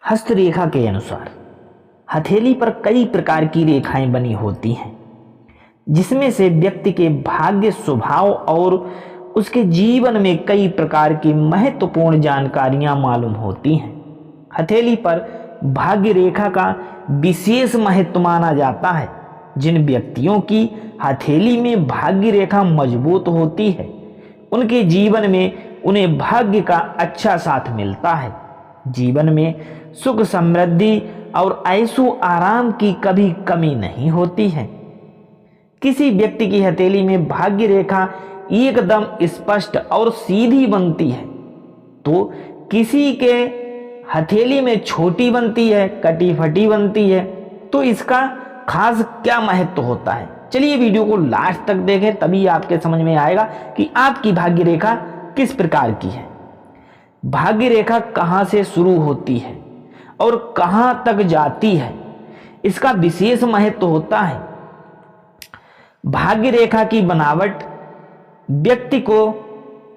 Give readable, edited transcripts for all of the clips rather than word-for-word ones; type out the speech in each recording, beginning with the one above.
हस्तरेखा के अनुसार हथेली पर कई प्रकार की रेखाएं बनी होती हैं, जिसमें से व्यक्ति के भाग्य, स्वभाव और उसके जीवन में कई प्रकार की महत्वपूर्ण जानकारियां मालूम होती हैं। हथेली पर भाग्य रेखा का विशेष महत्व माना जाता है। जिन व्यक्तियों की हथेली में भाग्य रेखा मजबूत होती है, उनके जीवन में उन्हें भाग्य का अच्छा साथ मिलता है। जीवन में सुख, समृद्धि और ऐशो आराम की कभी कमी नहीं होती है। किसी व्यक्ति की हथेली में भाग्य रेखा एकदम स्पष्ट और सीधी बनती है, तो किसी के हथेली में छोटी बनती है, कटी फटी बनती है। तो इसका खास क्या महत्व होता है, चलिए वीडियो को लास्ट तक देखें, तभी आपके समझ में आएगा कि आपकी भाग्य रेखा किस प्रकार की है। भाग्य रेखा कहां से शुरू होती है और कहां तक जाती है, इसका विशेष महत्व होता है। भाग्य रेखा की बनावट व्यक्ति को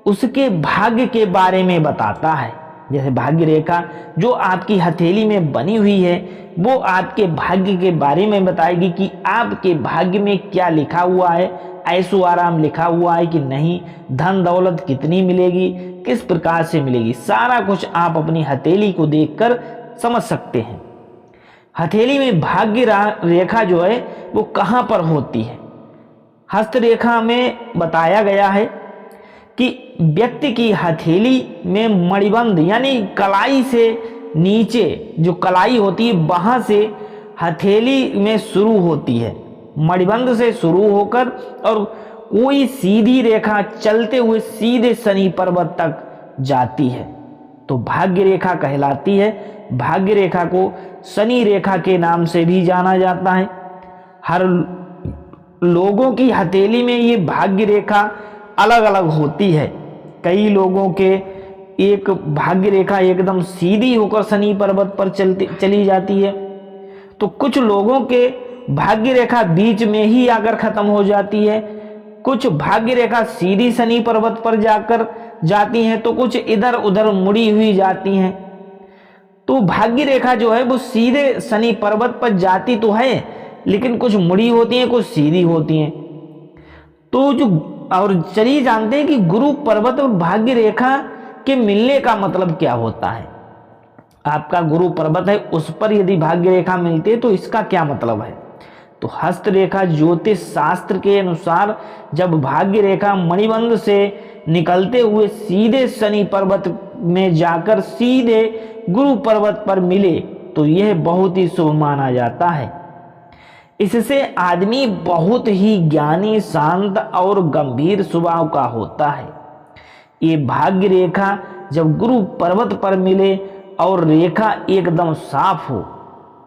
उसके भाग्य के बारे में बताता है। जैसे भाग्य रेखा जो आपकी हथेली में बनी हुई है, वो आपके भाग्य के बारे में बताएगी कि आपके भाग्य में क्या लिखा हुआ है, ऐशो आराम लिखा हुआ है कि नहीं, धन दौलत कितनी मिलेगी, किस प्रकार से मिलेगी, सारा कुछ आप अपनी हथेली को देखकर समझ सकते हैं। हथेली में भाग्य रेखा जो है वो कहां पर होती है, हस्तरेखा में बताया गया है कि व्यक्ति की हथेली में मणिबंध यानी कलाई से नीचे जो कलाई होती है, वहां से हथेली में शुरू होती है, मणिबंध से शुरू होकर और कोई सीधी रेखा चलते हुए सीधे शनि पर्वत तक जाती है, तो भाग्य रेखा कहलाती है। भाग्य रेखा को शनि रेखा के नाम से भी जाना जाता है। हर लोगों की हथेली में ये भाग्य रेखा अलग अलग होती है। कई लोगों के एक भाग्य रेखा एकदम सीधी होकर शनि पर्वत पर चली जाती है, तो कुछ लोगों के भाग्य रेखा बीच में ही आकर खत्म हो जाती है। कुछ भाग्य रेखा सीधी शनि पर्वत पर जाकर जाती हैं, तो कुछ इधर उधर मुड़ी हुई जाती हैं। तो भाग्य रेखा जो है वो सीधे शनि पर्वत पर जाती तो है, लेकिन कुछ मुड़ी होती हैं, कुछ सीधी होती हैं। तो जो और चलिए जानते हैं कि गुरु पर्वत और भाग्य रेखा के मिलने का मतलब क्या होता है। आपका गुरु पर्वत है, उस पर यदि भाग्य रेखा मिलती है तो इसका क्या मतलब है। तो हस्तरेखा ज्योतिष शास्त्र के अनुसार जब भाग्य रेखा मणिबंध से निकलते हुए सीधे शनि पर्वत में जाकर सीधे गुरु पर्वत पर मिले, तो यह बहुत ही शुभ माना जाता है। इससे आदमी बहुत ही ज्ञानी, शांत और गंभीर स्वभाव का होता है। ये भाग्य रेखा जब गुरु पर्वत पर मिले और रेखा एकदम साफ हो,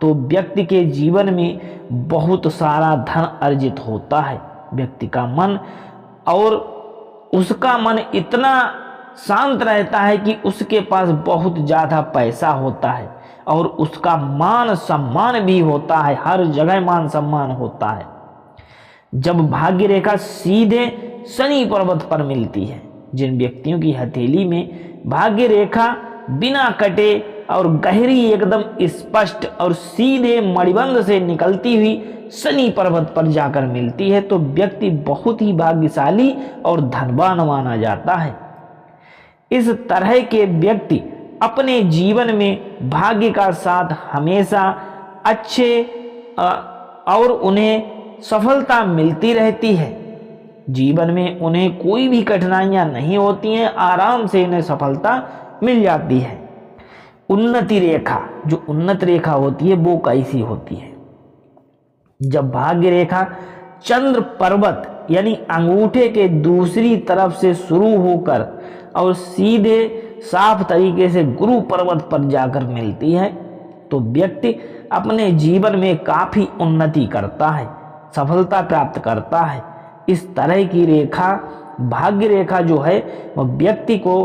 तो व्यक्ति के जीवन में बहुत सारा धन अर्जित होता है। व्यक्ति का मन और उसका मन इतना शांत रहता है कि उसके पास बहुत ज्यादा पैसा होता है और उसका मान सम्मान भी होता है, हर जगह मान सम्मान होता है। जब भाग्य रेखा सीधे शनि पर्वत पर मिलती है, जिन व्यक्तियों की हथेली में भाग्य रेखा बिना कटे और गहरी एकदम स्पष्ट और सीधे मणिबंध से निकलती हुई शनि पर्वत पर जाकर मिलती है, तो व्यक्ति बहुत ही भाग्यशाली और धनवान माना जाता है। इस तरह के व्यक्ति अपने जीवन में भाग्य का साथ हमेशा अच्छे और उन्हें सफलता मिलती रहती है। जीवन में उन्हें कोई भी कठिनाइयां नहीं होती हैं, आराम से इन्हें सफलता मिल जाती है। उन्नति रेखा, जो उन्नत रेखा होती है वो कैसी होती है। जब भाग्य रेखा चंद्र पर्वत यानी अंगूठे के दूसरी तरफ से शुरू होकर और सीधे साफ तरीके से गुरु पर्वत पर जाकर मिलती है, तो व्यक्ति अपने जीवन में काफी उन्नति करता है, सफलता प्राप्त करता है। इस तरह की रेखा भाग्य रेखा जो है वह व्यक्ति को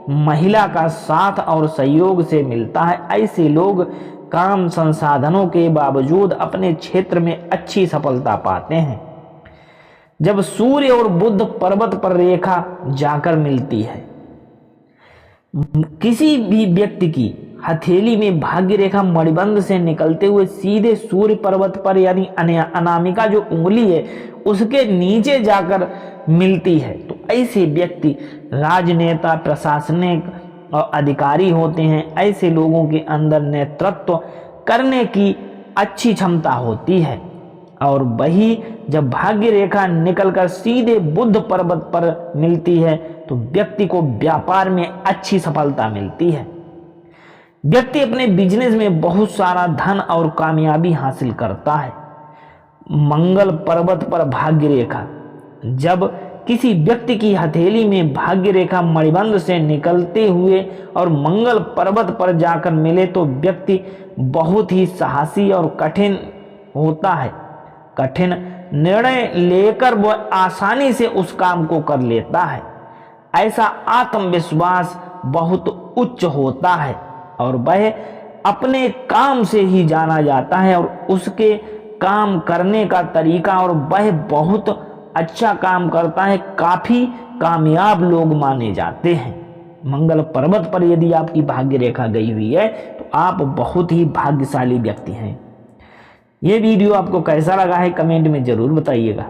महिला का साथ और सहयोग से मिलता है। ऐसे लोग काम संसाधनों के बावजूद अपने क्षेत्र में अच्छी सफलता पाते हैं। जब सूर्य और बुध पर्वत पर रेखा जाकर मिलती है, किसी भी व्यक्ति की हथेली में भाग्य रेखा मणिबंध से निकलते हुए सीधे सूर्य पर्वत पर यानी अनामिका जो उंगली है उसके नीचे जाकर मिलती है, तो ऐसे व्यक्ति राजनेता, प्रशासनिक और अधिकारी होते हैं। ऐसे लोगों के अंदर नेतृत्व करने की अच्छी क्षमता होती है। और वही जब भाग्य रेखा निकलकर सीधे बुध पर्वत पर मिलती है तो व्यक्ति को व्यापार में अच्छी सफलता मिलती है। व्यक्ति अपने बिजनेस में बहुत सारा धन और कामयाबी हासिल करता है। मंगल पर्वत पर भाग्य रेखा, जब किसी व्यक्ति की हथेली में भाग्य रेखा मणिबंध से निकलते हुए और मंगल पर्वत पर जाकर मिले तो व्यक्ति बहुत ही साहसी और कठिन होता है। कठिन निर्णय लेकर वह आसानी से उस काम को कर लेता है। ऐसा आत्मविश्वास बहुत उच्च होता है और वह अपने काम से ही जाना जाता है और उसके काम करने का तरीका, और वह बहुत अच्छा काम करता है, काफी कामयाब लोग माने जाते हैं। मंगल पर्वत पर यदि आपकी भाग्य रेखा गई हुई है तो आप बहुत ही भाग्यशाली व्यक्ति हैं। ये वीडियो आपको कैसा लगा है कमेंट में जरूर बताइएगा।